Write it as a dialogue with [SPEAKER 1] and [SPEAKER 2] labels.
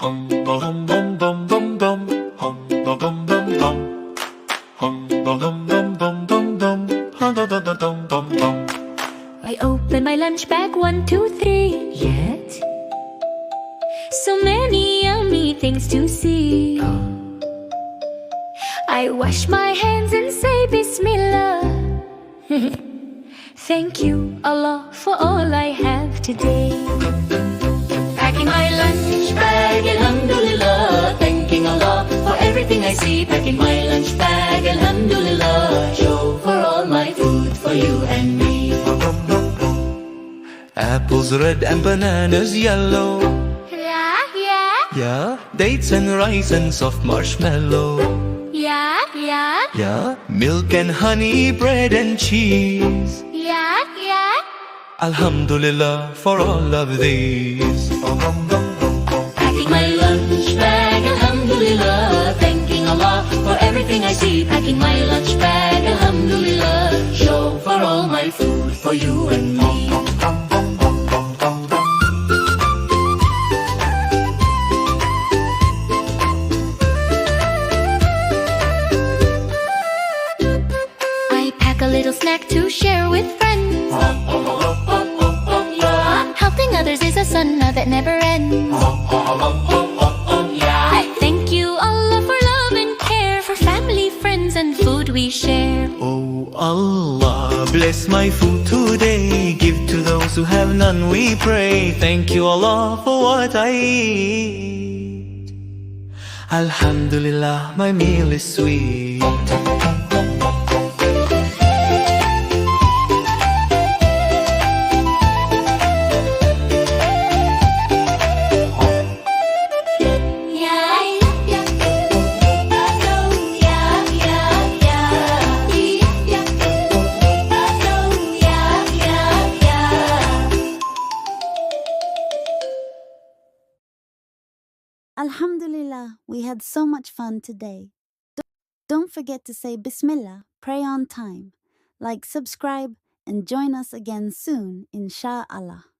[SPEAKER 1] Hum bum bum bum bum bum. Hum bum bum bum bum. Hum bum bum bum bum bum bum. Hum bum bum bum bum bum.
[SPEAKER 2] I open my lunch bag, 1, 2, 3. Yet so many yummy things to see. I wash my hands and say Bismillah. Thank you, Allah, for all I have today. Packing my lunch bag, Alhamdulillah. Thanking Allah for everything I see. Packing my lunch bag, Alhamdulillah. Show for all my food for you and me.
[SPEAKER 1] Apples red and bananas yellow. Yeah, dates and rice and soft marshmallow. Yeah, milk and honey, bread and cheese. Alhamdulillah for all of these.
[SPEAKER 2] Packing my lunch bag, Alhamdulillah. Thanking Allah for everything I see. Packing my lunch bag, Alhamdulillah. Show for all my food for you and me. I pack a little snack to share with friends. Helping others is a sunnah that never ends. I thank you, Allah, for love and care, for family, friends, and food we share.
[SPEAKER 1] Oh Allah, bless my food today. Give to those who have none, we pray. Thank you, Allah, for what I eat. Alhamdulillah, my meal is sweet.
[SPEAKER 3] Alhamdulillah, we had so much fun today. Don't forget to say Bismillah, pray on time, like, subscribe, and join us again soon, inshallah.